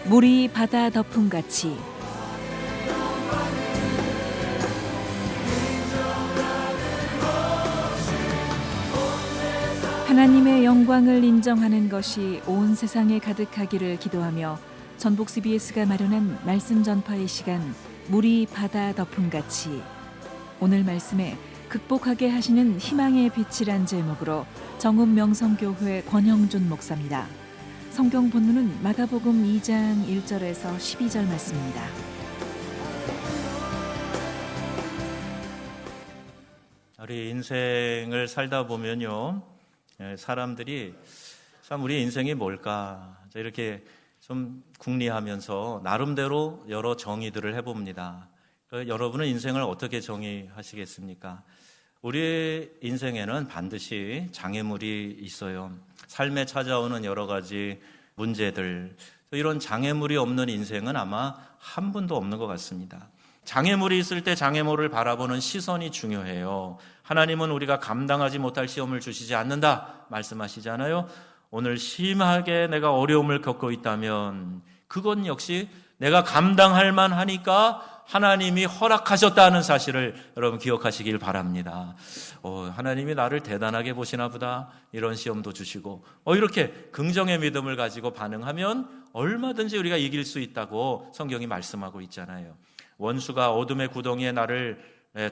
물이 바다 덮음같이 하나님의 영광을 인정하는 것이 온 세상에 가득하기를 기도하며 전북 CBS가 마련한 말씀 전파의 시간 물이 바다 덮음같이, 오늘 말씀에 극복하게 하시는 희망의 빛이란 제목으로 정읍 명성교회 권형준 목사입니다. 성경 본문은 마가복음 2장 1절에서 12절 말씀입니다. 우리 인생을 살다 보면요, 사람들이 참 우리 인생이 뭘까 이렇게 좀 궁리하면서 나름대로 여러 정의들을 해봅니다. 여러분은 인생을 어떻게 정의하시겠습니까? 우리 인생에는 반드시 장애물이 있어요. 삶에 찾아오는 여러 가지 문제들, 이런 장애물이 없는 인생은 아마 한 분도 없는 것 같습니다. 장애물이 있을 때 장애물을 바라보는 시선이 중요해요. 하나님은 우리가 감당하지 못할 시험을 주시지 않는다 말씀하시잖아요. 오늘 심하게 내가 어려움을 겪고 있다면 그건 역시 내가 감당할 만하니까 하나님이 허락하셨다는 사실을 여러분 기억하시길 바랍니다. 하나님이 나를 대단하게 보시나 보다, 이런 시험도 주시고 이렇게 긍정의 믿음을 가지고 반응하면 얼마든지 우리가 이길 수 있다고 성경이 말씀하고 있잖아요. 원수가 어둠의 구덩이에 나를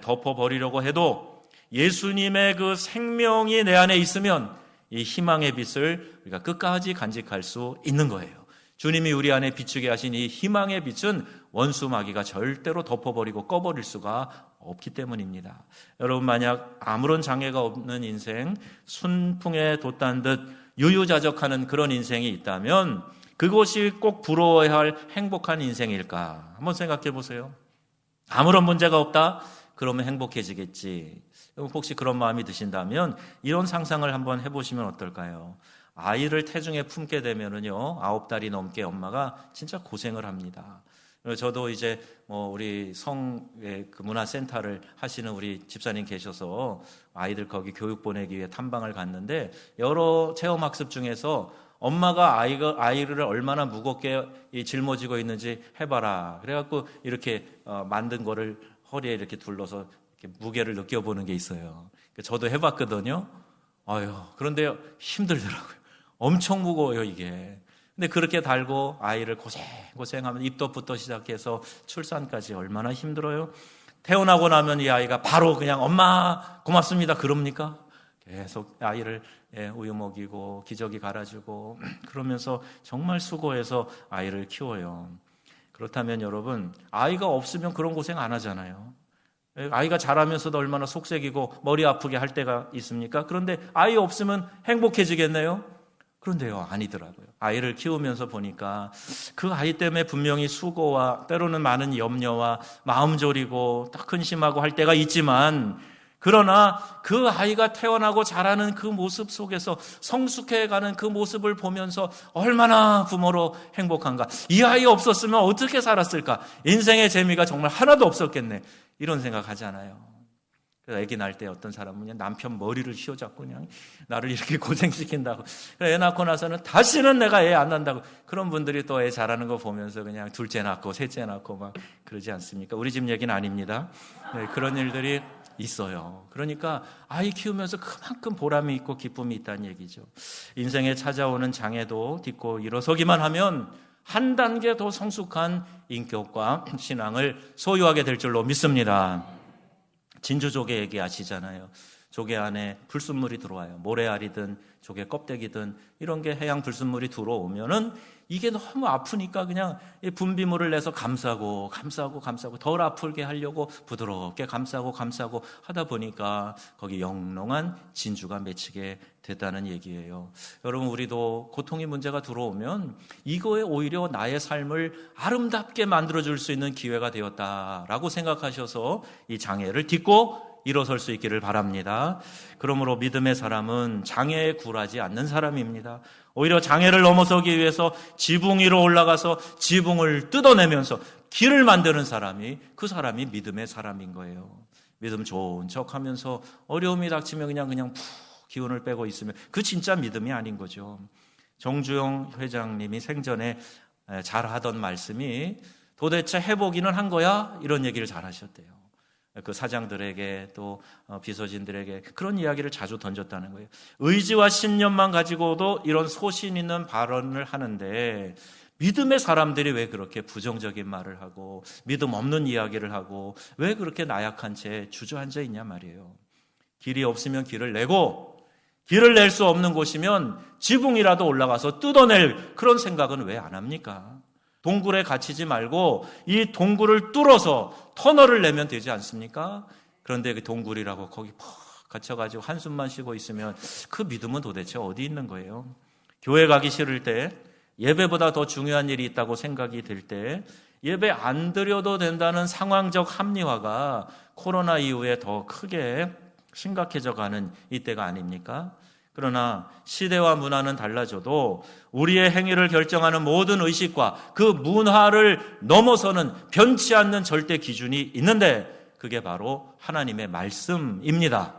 덮어버리려고 해도 예수님의 그 생명이 내 안에 있으면 이 희망의 빛을 우리가 끝까지 간직할 수 있는 거예요. 주님이 우리 안에 비추게 하신 이 희망의 빛은 원수 마귀가 절대로 덮어버리고 꺼버릴 수가 없기 때문입니다. 여러분, 만약 아무런 장애가 없는 인생, 순풍에 돛단 듯 유유자적하는 그런 인생이 있다면 그것이 꼭 부러워야 할 행복한 인생일까? 한번 생각해 보세요. 아무런 문제가 없다? 그러면 행복해지겠지. 혹시 그런 마음이 드신다면 이런 상상을 한번 해보시면 어떨까요? 아이를 태중에 품게 되면은요, 9달이 넘게 엄마가 진짜 고생을 합니다. 저도 이제 우리 성의 그 문화센터를 하시는 우리 집사님 계셔서 아이들 거기 교육 보내기 위해 탐방을 갔는데, 여러 체험학습 중에서 엄마가 아이를 얼마나 무겁게 짊어지고 있는지 해봐라. 그래갖고 이렇게 만든 거를 허리에 이렇게 둘러서 이렇게 무게를 느껴보는 게 있어요. 저도 해봤거든요. 그런데 힘들더라고요. 엄청 무거워요, 이게. 근데 그렇게 달고 아이를 고생하면 입덧부터 시작해서 출산까지 얼마나 힘들어요. 태어나고 나면 이 아이가 바로 그냥 엄마 고맙습니다 그럽니까? 계속 아이를 우유 먹이고 기저귀 갈아주고 그러면서 정말 수고해서 아이를 키워요. 그렇다면 여러분, 아이가 없으면 그런 고생 안 하잖아요. 아이가 자라면서도 얼마나 속색이고 머리 아프게 할 때가 있습니까? 그런데 아이 없으면 행복해지겠네요? 그런데요, 아니더라고요. 아이를 키우면서 보니까 그 아이 때문에 분명히 수고와 때로는 많은 염려와 마음 졸이고 딱 근심하고 할 때가 있지만, 그러나 그 아이가 태어나고 자라는 그 모습 속에서 성숙해가는 그 모습을 보면서 얼마나 부모로 행복한가. 이 아이 없었으면 어떻게 살았을까. 인생의 재미가 정말 하나도 없었겠네. 이런 생각하잖아요. 그래서 아기 낳을 때 어떤 사람은 그냥 남편 머리를 휘어잡고 그냥 나를 이렇게 고생시킨다고. 애 낳고 나서는 다시는 내가 애 안 낳는다고. 그런 분들이 또 애 자라는 거 보면서 그냥 둘째 낳고 셋째 낳고 막 그러지 않습니까? 우리 집 얘기는 아닙니다. 그런 일들이 있어요. 그러니까 아이 키우면서 그만큼 보람이 있고 기쁨이 있다는 얘기죠. 인생에 찾아오는 장애도 딛고 일어서기만 하면 한 단계 더 성숙한 인격과 신앙을 소유하게 될 줄로 믿습니다. 진주조개 얘기하시잖아요. 조개 안에 불순물이 들어와요. 모래알이든 조개 껍데기든 이런 게 해양 불순물이 들어오면은 이게 너무 아프니까 그냥 분비물을 내서 감싸고 덜 아프게 하려고 부드럽게 감싸고 하다 보니까 거기 영롱한 진주가 맺히게 됐다는 얘기예요. 여러분, 우리도 고통의 문제가 들어오면 이거에 오히려 나의 삶을 아름답게 만들어줄 수 있는 기회가 되었다라고 생각하셔서 이 장애를 딛고 일어설 수 있기를 바랍니다. 그러므로 믿음의 사람은 장애에 굴하지 않는 사람입니다. 오히려 장애를 넘어서기 위해서 지붕 위로 올라가서 지붕을 뜯어내면서 길을 만드는 사람이, 그 사람이 믿음의 사람인 거예요. 믿음 좋은 척하면서 어려움이 닥치면 그냥 푹 기운을 빼고 있으면 그 진짜 믿음이 아닌 거죠. 정주영 회장님이 생전에 잘 하던 말씀이 도대체 해보기는 한 거야? 이런 얘기를 잘 하셨대요. 그 사장들에게 또 비서진들에게 그런 이야기를 자주 던졌다는 거예요. 의지와 신념만 가지고도 이런 소신 있는 발언을 하는데 믿음의 사람들이 왜 그렇게 부정적인 말을 하고 믿음 없는 이야기를 하고 왜 그렇게 나약한 채 주저앉아 있냐 말이에요. 길이 없으면 길을 내고 길을 낼 수 없는 곳이면 지붕이라도 올라가서 뜯어낼 그런 생각은 왜 안 합니까? 동굴에 갇히지 말고 이 동굴을 뚫어서 터널을 내면 되지 않습니까? 그런데 그 동굴이라고 거기 퍽 갇혀가지고 한숨만 쉬고 있으면 그 믿음은 도대체 어디 있는 거예요? 교회 가기 싫을 때, 예배보다 더 중요한 일이 있다고 생각이 들 때 예배 안 드려도 된다는 상황적 합리화가 코로나 이후에 더 크게 심각해져 가는 이때가 아닙니까? 그러나 시대와 문화는 달라져도 우리의 행위를 결정하는 모든 의식과 그 문화를 넘어서는 변치 않는 절대 기준이 있는데 그게 바로 하나님의 말씀입니다.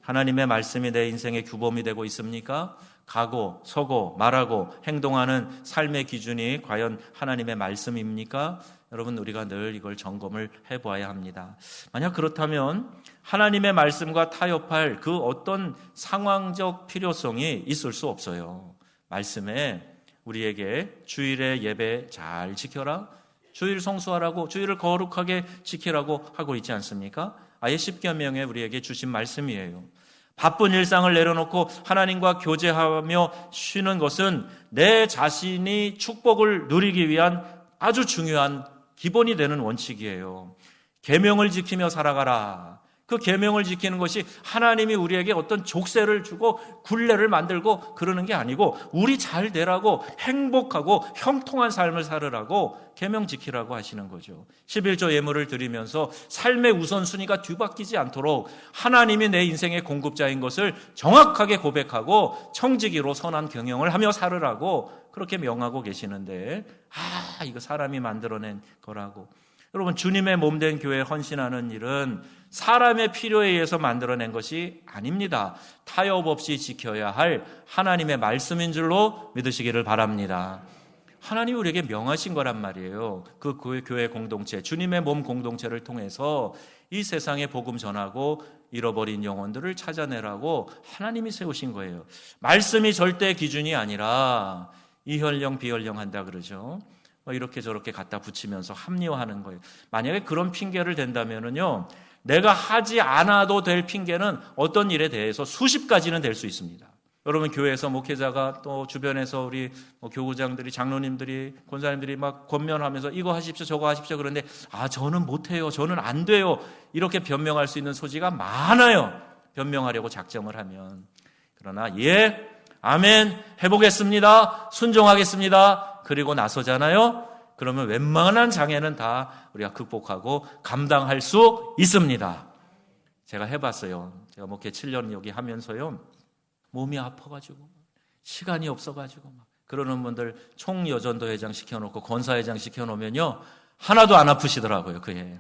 하나님의 말씀이 내 인생의 규범이 되고 있습니까? 가고 서고 말하고 행동하는 삶의 기준이 과연 하나님의 말씀입니까? 여러분, 우리가 늘 이걸 점검을 해보아야 합니다. 만약 그렇다면 하나님의 말씀과 타협할 그 어떤 상황적 필요성이 있을 수 없어요. 말씀에 우리에게 주일에 예배 잘 지켜라, 주일 성수하라고, 주일을 거룩하게 지키라고 하고 있지 않습니까? 아예 십계명에 우리에게 주신 말씀이에요. 바쁜 일상을 내려놓고 하나님과 교제하며 쉬는 것은 내 자신이 축복을 누리기 위한 아주 중요한 기본이 되는 원칙이에요. 계명을 지키며 살아가라. 그 계명을 지키는 것이 하나님이 우리에게 어떤 족쇄를 주고 굴레를 만들고 그러는 게 아니고 우리 잘 되라고 행복하고 형통한 삶을 살으라고 계명 지키라고 하시는 거죠. 11조 예물을 드리면서 삶의 우선순위가 뒤바뀌지 않도록 하나님이 내 인생의 공급자인 것을 정확하게 고백하고 청지기로 선한 경영을 하며 살으라고 그렇게 명하고 계시는데 이거 사람이 만들어낸 거라고. 여러분, 주님의 몸된 교회에 헌신하는 일은 사람의 필요에 의해서 만들어낸 것이 아닙니다. 타협 없이 지켜야 할 하나님의 말씀인 줄로 믿으시기를 바랍니다. 하나님이 우리에게 명하신 거란 말이에요. 그 교회 공동체, 주님의 몸 공동체를 통해서 이 세상에 복음 전하고 잃어버린 영혼들을 찾아내라고 하나님이 세우신 거예요. 말씀이 절대 기준이 아니라 이혈령 비혈령 한다 그러죠. 이렇게 저렇게 갖다 붙이면서 합리화하는 거예요. 만약에 그런 핑계를 댄다면요, 내가 하지 않아도 될 핑계는 어떤 일에 대해서 수십 가지는 될 수 있습니다. 여러분, 교회에서 목회자가 또 주변에서 우리 교구장들이, 장로님들이, 권사님들이 막 권면하면서 이거 하십시오 저거 하십시오 그런데 저는 못해요, 저는 안 돼요, 이렇게 변명할 수 있는 소지가 많아요. 변명하려고 작정을 하면. 그러나 예, 아멘, 해보겠습니다, 순종하겠습니다, 그리고 나서잖아요. 그러면 웬만한 장애는 다 우리가 극복하고 감당할 수 있습니다. 제가 해봤어요. 제가 목회 7년 여기 하면서요, 몸이 아파가지고 시간이 없어가지고 막 그러는 분들 총여전도 회장 시켜놓고 권사회장 시켜놓으면요 하나도 안 아프시더라고요. 그해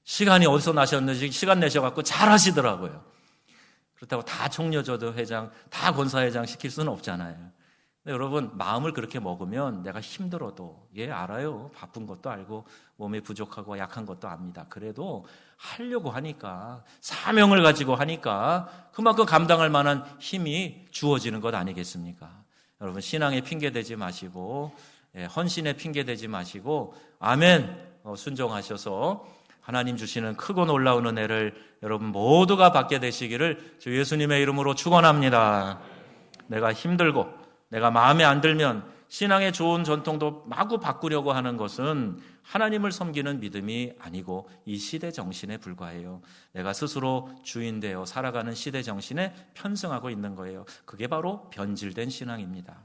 시간이 어디서 나셨는지 시간 내셔갖고 잘 하시더라고요. 그렇다고 다 총여전도 회장, 다 권사회장 시킬 수는 없잖아요. 근데 여러분, 마음을 그렇게 먹으면 내가 힘들어도, 알아요, 바쁜 것도 알고 몸이 부족하고 약한 것도 압니다. 그래도 하려고 하니까, 사명을 가지고 하니까 그만큼 감당할 만한 힘이 주어지는 것 아니겠습니까? 여러분, 신앙에 핑계대지 마시고 헌신에 핑계대지 마시고 아멘 순종하셔서 하나님 주시는 크고 놀라운 은혜를 여러분 모두가 받게 되시기를 주 예수님의 이름으로 축원합니다. 내가 힘들고 내가 마음에 안 들면 신앙의 좋은 전통도 마구 바꾸려고 하는 것은 하나님을 섬기는 믿음이 아니고 이 시대 정신에 불과해요. 내가 스스로 주인 되어 살아가는 시대 정신에 편승하고 있는 거예요. 그게 바로 변질된 신앙입니다.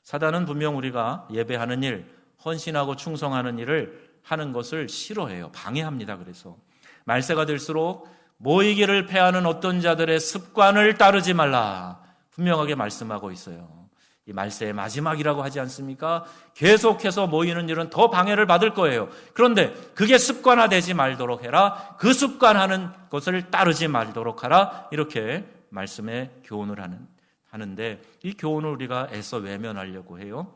사단은 분명 우리가 예배하는 일, 헌신하고 충성하는 일을 하는 것을 싫어해요. 방해합니다. 그래서 말세가 될수록 모이기를 패하는 어떤 자들의 습관을 따르지 말라 분명하게 말씀하고 있어요. 이 말세의 마지막이라고 하지 않습니까? 계속해서 모이는 일은 더 방해를 받을 거예요. 그런데 그게 습관화되지 말도록 해라. 그 습관하는 것을 따르지 말도록 하라. 이렇게 말씀에 교훈을 하는데 이 교훈을 우리가 애써 외면하려고 해요.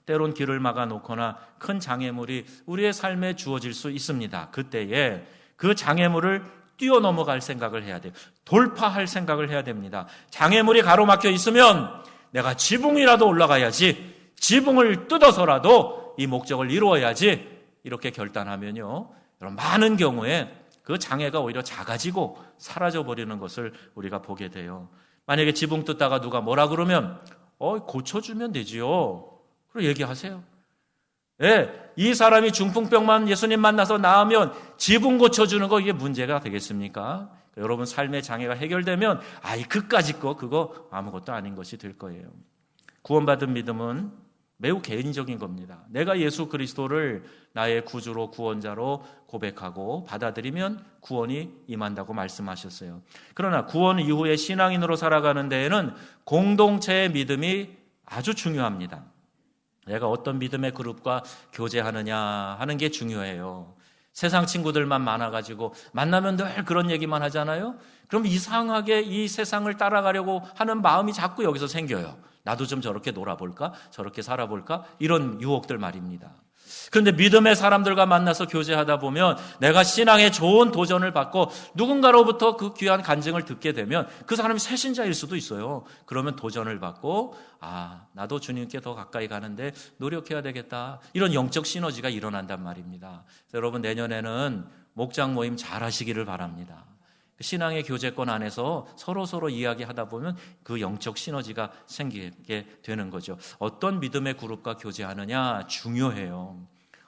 때론 길을 막아놓거나 큰 장애물이 우리의 삶에 주어질 수 있습니다. 그때에 그 장애물을 뛰어넘어갈 생각을 해야 돼요. 돌파할 생각을 해야 됩니다. 장애물이 가로막혀 있으면 내가 지붕이라도 올라가야지, 지붕을 뜯어서라도 이 목적을 이루어야지, 이렇게 결단하면요, 여러분, 많은 경우에 그 장애가 오히려 작아지고 사라져버리는 것을 우리가 보게 돼요. 만약에 지붕 뜯다가 누가 뭐라 그러면 고쳐주면 되지요. 그리고 얘기하세요. 이 사람이 중풍병만 예수님 만나서 나으면 지붕 고쳐주는 거 이게 문제가 되겠습니까? 여러분 삶의 장애가 해결되면 그까짓 거 그거 아무것도 아닌 것이 될 거예요. 구원받은 믿음은 매우 개인적인 겁니다. 내가 예수 그리스도를 나의 구주로 구원자로 고백하고 받아들이면 구원이 임한다고 말씀하셨어요. 그러나 구원 이후에 신앙인으로 살아가는 데에는 공동체의 믿음이 아주 중요합니다. 내가 어떤 믿음의 그룹과 교제하느냐 하는 게 중요해요. 세상 친구들만 많아가지고 만나면 늘 그런 얘기만 하잖아요. 그럼 이상하게 이 세상을 따라가려고 하는 마음이 자꾸 여기서 생겨요. 나도 좀 저렇게 놀아볼까? 저렇게 살아볼까? 이런 유혹들 말입니다. 그런데 믿음의 사람들과 만나서 교제하다 보면 내가 신앙에 좋은 도전을 받고 누군가로부터 그 귀한 간증을 듣게 되면 그 사람이 새신자일 수도 있어요. 그러면 도전을 받고 나도 주님께 더 가까이 가는데 노력해야 되겠다. 이런 영적 시너지가 일어난단 말입니다. 여러분 내년에는 목장 모임 잘 하시기를 바랍니다. 신앙의 교제권 안에서 서로 이야기하다 보면 그 영적 시너지가 생기게 되는 거죠. 어떤 믿음의 그룹과 교제하느냐 중요해요.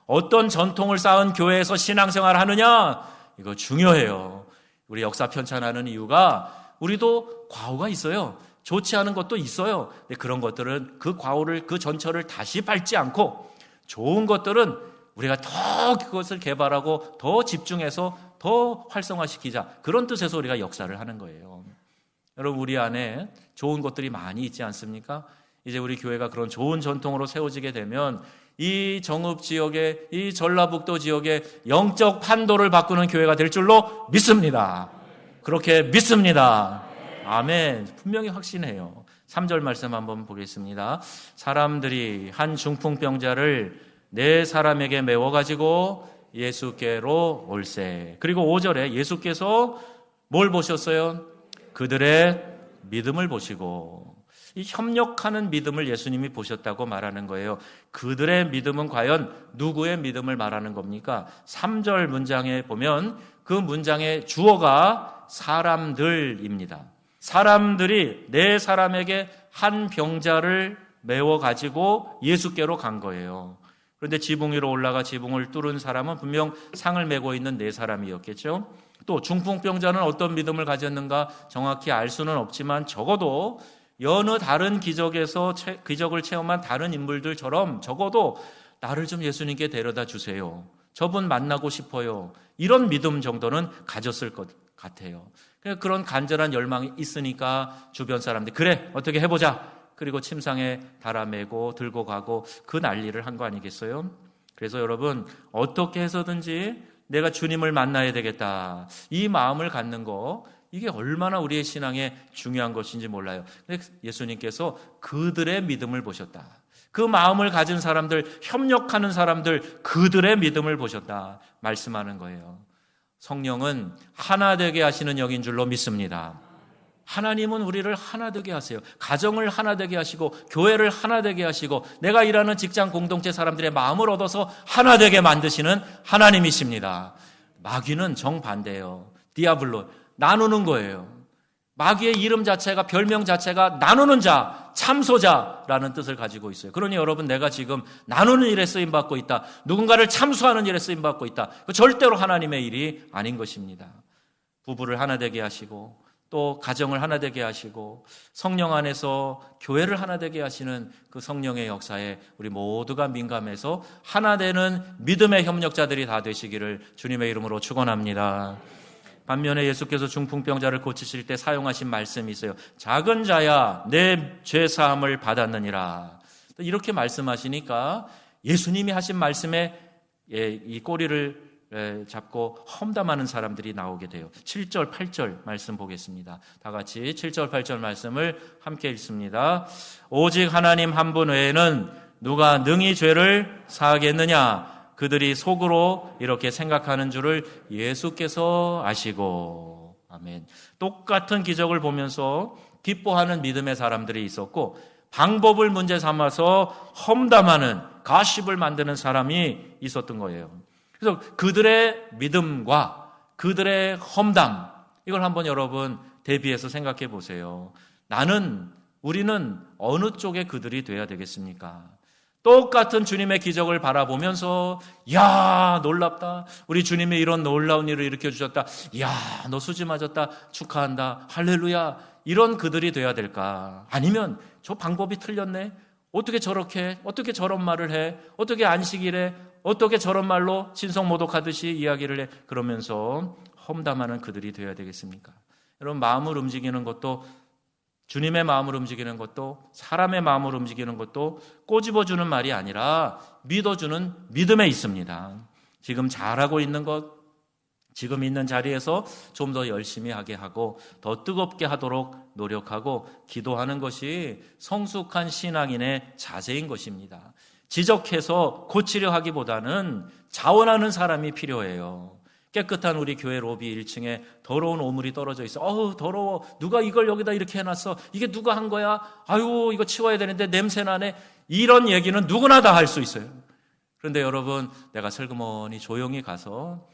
어떤 전통을 쌓은 교회에서 신앙생활 하느냐 이거 중요해요. 우리 역사 편찬하는 이유가 우리도 과오가 있어요. 좋지 않은 것도 있어요. 근데 그런 것들은 그 과오를 그 전철을 다시 밟지 않고 좋은 것들은 우리가 더 그것을 개발하고 더 집중해서 더 활성화시키자. 그런 뜻에서 우리가 역사를 하는 거예요. 여러분 우리 안에 좋은 것들이 많이 있지 않습니까? 이제 우리 교회가 그런 좋은 전통으로 세워지게 되면 이 정읍 지역에 이 전라북도 지역에 영적 판도를 바꾸는 교회가 될 줄로 믿습니다. 그렇게 믿습니다. 아멘. 분명히 확신해요. 3절 말씀 한번 보겠습니다. 사람들이 한 중풍병자를 4사람에게 메워가지고 예수께로 올세. 그리고 5절에 예수께서 뭘 보셨어요? 그들의 믿음을 보시고, 이 협력하는 믿음을 예수님이 보셨다고 말하는 거예요. 그들의 믿음은 과연 누구의 믿음을 말하는 겁니까? 3절 문장에 보면 그 문장의 주어가 사람들입니다. 사람들이 4사람에게 한 병자를 메워가지고 예수께로 간 거예요. 그런데 지붕 위로 올라가 지붕을 뚫은 사람은 분명 상을 메고 있는 4사람이었겠죠. 또 중풍병자는 어떤 믿음을 가졌는가 정확히 알 수는 없지만 적어도 여느 다른 기적을 체험한 다른 인물들처럼 적어도 나를 좀 예수님께 데려다 주세요. 저분 만나고 싶어요. 이런 믿음 정도는 가졌을 것 같아요. 그런 간절한 열망이 있으니까 주변 사람들이 그래 어떻게 해보자. 그리고 침상에 달아매고 들고 가고 그 난리를 한 거 아니겠어요? 그래서 여러분 어떻게 해서든지 내가 주님을 만나야 되겠다. 이 마음을 갖는 거 이게 얼마나 우리의 신앙에 중요한 것인지 몰라요. 근데 예수님께서 그들의 믿음을 보셨다. 그 마음을 가진 사람들, 협력하는 사람들, 그들의 믿음을 보셨다. 말씀하는 거예요. 성령은 하나 되게 하시는 영인 줄로 믿습니다. 하나님은 우리를 하나 되게 하세요. 가정을 하나 되게 하시고 교회를 하나 되게 하시고 내가 일하는 직장 공동체 사람들의 마음을 얻어서 하나 되게 만드시는 하나님이십니다. 마귀는 정반대예요. 디아블로 나누는 거예요. 마귀의 이름 자체가 별명 자체가 나누는 자, 참소자라는 뜻을 가지고 있어요. 그러니 여러분 내가 지금 나누는 일에 쓰임받고 있다. 누군가를 참소하는 일에 쓰임받고 있다. 절대로 하나님의 일이 아닌 것입니다. 부부를 하나 되게 하시고 또 가정을 하나 되게 하시고 성령 안에서 교회를 하나 되게 하시는 그 성령의 역사에 우리 모두가 민감해서 하나 되는 믿음의 협력자들이 다 되시기를 주님의 이름으로 축원합니다. 반면에 예수께서 중풍병자를 고치실 때 사용하신 말씀이 있어요. 작은 자야 내 죄사함을 받았느니라. 이렇게 말씀하시니까 예수님이 하신 말씀에 이 꼬리를 잡고 험담하는 사람들이 나오게 돼요. 7절, 8절 말씀 보겠습니다. 다 같이 7절, 8절 말씀을 함께 읽습니다. 오직 하나님 한 분 외에는 누가 능히 죄를 사하겠느냐? 그들이 속으로 이렇게 생각하는 줄을 예수께서 아시고. 아멘. 똑같은 기적을 보면서 기뻐하는 믿음의 사람들이 있었고, 방법을 문제 삼아서 험담하는, 가십을 만드는 사람이 있었던 거예요. 그래서 그들의 믿음과 그들의 험담, 이걸 한번 여러분 대비해서 생각해 보세요. 우리는 어느 쪽의 그들이 돼야 되겠습니까? 똑같은 주님의 기적을 바라보면서, 야, 놀랍다. 우리 주님이 이런 놀라운 일을 일으켜 주셨다. 야, 너 수지 맞았다. 축하한다. 할렐루야. 이런 그들이 돼야 될까? 아니면 저 방법이 틀렸네. 어떻게 저런 말을 해? 어떻게 안식일에 어떻게 저런 말로 신성모독하듯이 이야기를 해? 그러면서 험담하는 그들이 되어야 되겠습니까? 여러분, 마음을 움직이는 것도, 주님의 마음을 움직이는 것도, 사람의 마음을 움직이는 것도 꼬집어주는 말이 아니라 믿어주는 믿음에 있습니다. 지금 잘하고 있는 것, 지금 있는 자리에서 좀 더 열심히 하게 하고 더 뜨겁게 하도록 노력하고 기도하는 것이 성숙한 신앙인의 자세인 것입니다. 지적해서 고치려 하기보다는 자원하는 사람이 필요해요. 깨끗한 우리 교회 로비 1층에 더러운 오물이 떨어져 있어. 어우, 더러워. 누가 이걸 여기다 이렇게 해놨어. 이게 누가 한 거야? 아유, 이거 치워야 되는데 냄새 나네. 이런 얘기는 누구나 다 할 수 있어요. 그런데 여러분, 내가 슬그머니 조용히 가서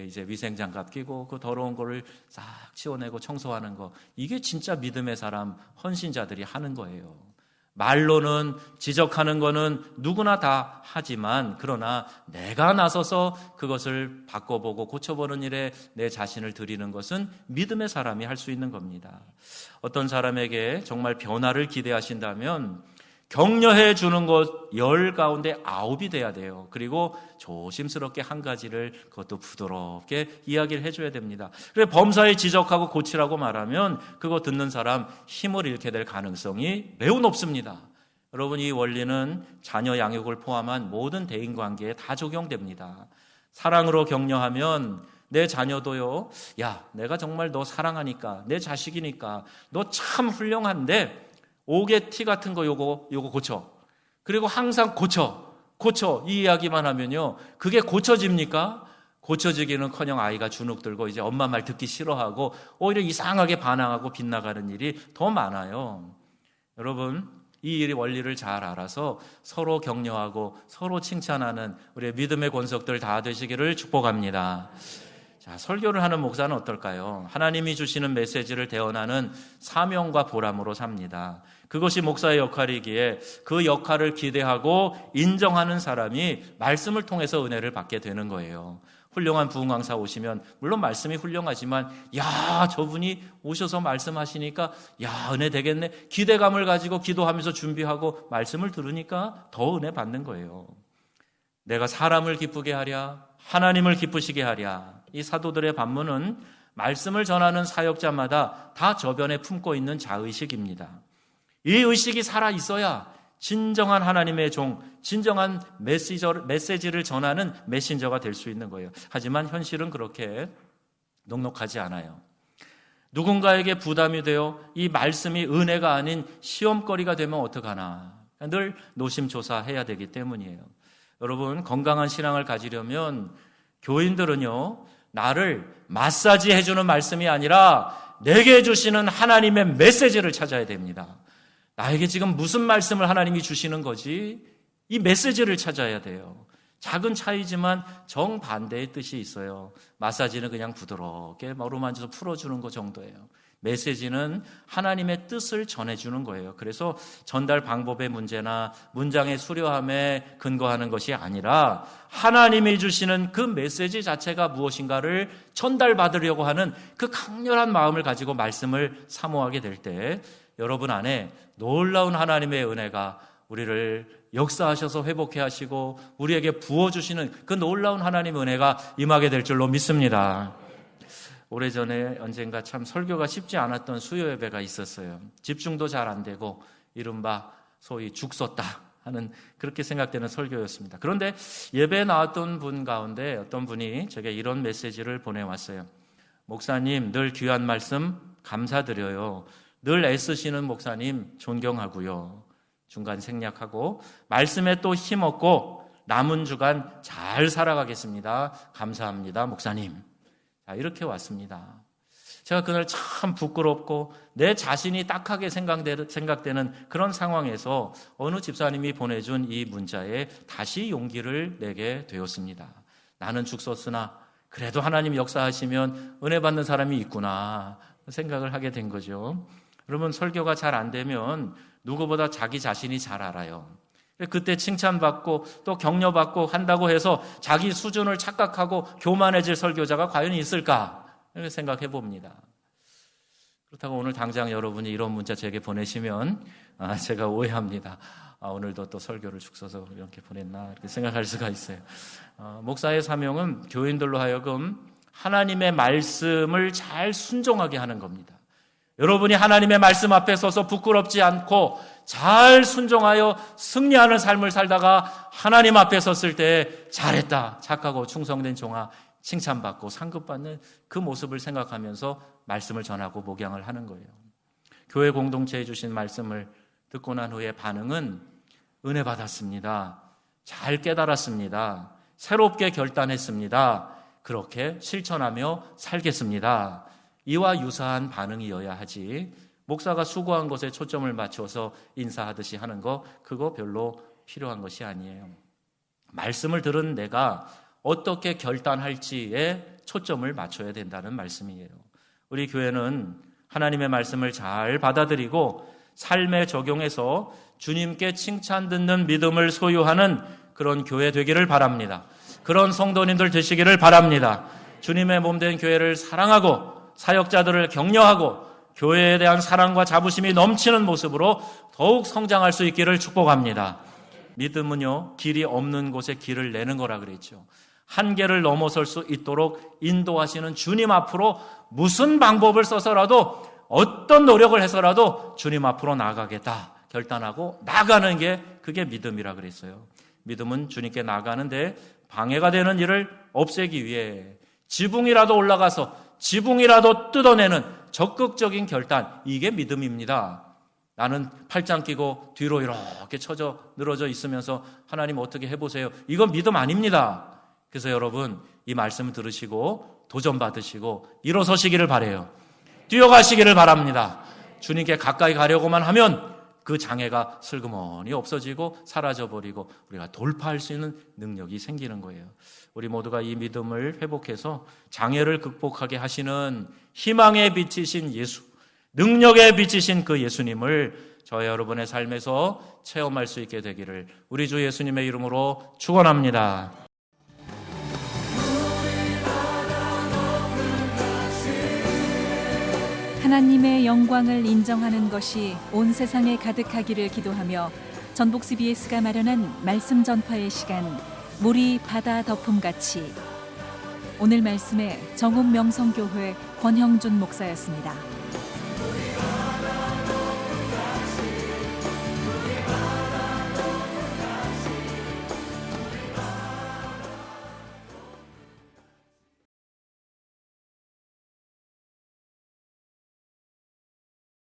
이제 위생장갑 끼고 그 더러운 거를 싹 치워내고 청소하는 거, 이게 진짜 믿음의 사람, 헌신자들이 하는 거예요. 말로는 지적하는 거는 누구나 다 하지만, 그러나 내가 나서서 그것을 바꿔보고 고쳐보는 일에 내 자신을 드리는 것은 믿음의 사람이 할 수 있는 겁니다. 어떤 사람에게 정말 변화를 기대하신다면 격려해 주는 것 10 가운데 9이 돼야 돼요. 그리고 조심스럽게 한 가지를 그것도 부드럽게 이야기를 해줘야 됩니다. 그래, 범사에 지적하고 고치라고 말하면 그거 듣는 사람 힘을 잃게 될 가능성이 매우 높습니다. 여러분, 이 원리는 자녀 양육을 포함한 모든 대인관계에 다 적용됩니다. 사랑으로 격려하면 내 자녀도요, 야, 내가 정말 너 사랑하니까, 내 자식이니까 너 참 훌륭한데 옥의 티 같은 거 요거 고쳐. 그리고 항상 고쳐. 이 이야기만 하면요, 그게 고쳐집니까? 고쳐지기는커녕 아이가 주눅 들고 이제 엄마 말 듣기 싫어하고 오히려 이상하게 반항하고 빗나가는 일이 더 많아요. 여러분, 이 원리를 잘 알아서 서로 격려하고 서로 칭찬하는 우리의 믿음의 권속들 다 되시기를 축복합니다. 자, 설교를 하는 목사는 어떨까요? 하나님이 주시는 메시지를 대언하는 사명과 보람으로 삽니다. 그것이 목사의 역할이기에 그 역할을 기대하고 인정하는 사람이 말씀을 통해서 은혜를 받게 되는 거예요. 훌륭한 부흥강사 오시면 물론 말씀이 훌륭하지만, 야, 저분이 오셔서 말씀하시니까 야, 은혜 되겠네. 기대감을 가지고 기도하면서 준비하고 말씀을 들으니까 더 은혜 받는 거예요. 내가 사람을 기쁘게 하랴, 하나님을 기쁘시게 하랴. 이 사도들의 반문은 말씀을 전하는 사역자마다 다 저변에 품고 있는 자의식입니다. 이 의식이 살아 있어야 진정한 하나님의 종, 진정한 메시지를 전하는 메신저가 될 수 있는 거예요. 하지만 현실은 그렇게 넉넉하지 않아요. 누군가에게 부담이 되어 이 말씀이 은혜가 아닌 시험거리가 되면 어떡하나. 늘 노심초사해야 되기 때문이에요. 여러분, 건강한 신앙을 가지려면 교인들은요, 나를 마사지 해주는 말씀이 아니라 내게 주시는 하나님의 메시지를 찾아야 됩니다. 나에게 지금 무슨 말씀을 하나님이 주시는 거지? 이 메시지를 찾아야 돼요. 작은 차이지만 정반대의 뜻이 있어요. 마사지는 그냥 부드럽게 어루만져서 풀어주는 것 정도예요. 메시지는 하나님의 뜻을 전해주는 거예요. 그래서 전달 방법의 문제나 문장의 수려함에 근거하는 것이 아니라 하나님이 주시는 그 메시지 자체가 무엇인가를 전달받으려고 하는 그 강렬한 마음을 가지고 말씀을 사모하게 될 때 여러분 안에 놀라운 하나님의 은혜가 우리를 역사하셔서 회복해 하시고 우리에게 부어주시는 그 놀라운 하나님의 은혜가 임하게 될 줄로 믿습니다. 오래전에 언젠가 참 설교가 쉽지 않았던 수요 예배가 있었어요. 집중도 잘 안 되고 이른바 소위 죽 썼다 하는 그렇게 생각되는 설교였습니다. 그런데 예배에 나왔던 분 가운데 어떤 분이 제게 이런 메시지를 보내왔어요. 목사님, 늘 귀한 말씀 감사드려요. 늘 애쓰시는 목사님 존경하고요. 중간 생략하고 말씀에 또 힘없고 남은 주간 잘 살아가겠습니다. 감사합니다, 목사님. 자, 이렇게 왔습니다. 제가 그날 참 부끄럽고 내 자신이 딱하게 생각되는 그런 상황에서 어느 집사님이 보내준 이 문자에 다시 용기를 내게 되었습니다. 나는 죽었으나 그래도 하나님 역사하시면 은혜 받는 사람이 있구나 생각을 하게 된 거죠. 여러분, 설교가 잘 안 되면 누구보다 자기 자신이 잘 알아요. 그때 칭찬받고 또 격려받고 한다고 해서 자기 수준을 착각하고 교만해질 설교자가 과연 있을까? 이렇게 생각해 봅니다. 그렇다고 오늘 당장 여러분이 이런 문자 제게 보내시면 제가 오해합니다. 오늘도 또 설교를 죽 써서 이렇게 보냈나 이렇게 생각할 수가 있어요. 목사의 사명은 교인들로 하여금 하나님의 말씀을 잘 순종하게 하는 겁니다. 여러분이 하나님의 말씀 앞에 서서 부끄럽지 않고 잘 순종하여 승리하는 삶을 살다가 하나님 앞에 섰을 때 잘했다, 착하고 충성된 종아, 칭찬받고 상급받는 그 모습을 생각하면서 말씀을 전하고 목양을 하는 거예요. 교회 공동체에 주신 말씀을 듣고 난 후에 반응은 은혜 받았습니다. 잘 깨달았습니다. 새롭게 결단했습니다. 그렇게 실천하며 살겠습니다. 이와 유사한 반응이어야 하지 목사가 수고한 것에 초점을 맞춰서 인사하듯이 하는 거 그거 별로 필요한 것이 아니에요. 말씀을 들은 내가 어떻게 결단할지에 초점을 맞춰야 된다는 말씀이에요. 우리 교회는 하나님의 말씀을 잘 받아들이고 삶에 적용해서 주님께 칭찬 듣는 믿음을 소유하는 그런 교회 되기를 바랍니다. 그런 성도님들 되시기를 바랍니다. 주님의 몸된 교회를 사랑하고 사역자들을 격려하고 교회에 대한 사랑과 자부심이 넘치는 모습으로 더욱 성장할 수 있기를 축복합니다. 믿음은요, 길이 없는 곳에 길을 내는 거라 그랬죠. 한계를 넘어설 수 있도록 인도하시는 주님 앞으로 무슨 방법을 써서라도 어떤 노력을 해서라도 주님 앞으로 나아가겠다 결단하고 나가는 게 그게 믿음이라 그랬어요. 믿음은 주님께 나가는데 방해가 되는 일을 없애기 위해 지붕이라도 올라가서 지붕이라도 뜯어내는 적극적인 결단, 이게 믿음입니다. 나는 팔짱 끼고 뒤로 이렇게 처져 늘어져 있으면서 하나님 어떻게 해보세요. 이건 믿음 아닙니다. 그래서 여러분 이 말씀 들으시고 도전받으시고 일어서시기를 바라요. 뛰어가시기를 바랍니다. 주님께 가까이 가려고만 하면 그 장애가 슬그머니 없어지고 사라져버리고 우리가 돌파할 수 있는 능력이 생기는 거예요. 우리 모두가 이 믿음을 회복해서 장애를 극복하게 하시는 희망의 빛이신 예수, 능력의 빛이신 그 예수님을 저와 여러분의 삶에서 체험할 수 있게 되기를 우리 주 예수님의 이름으로 축원합니다. 하나님의 영광을 인정하는 것이 온 세상에 가득하기를 기도하며 전북 CBS가 마련한 말씀 전파의 시간, 물이 바다 덮음같이. 오늘 말씀에 정읍 명성교회 권형준 목사였습니다.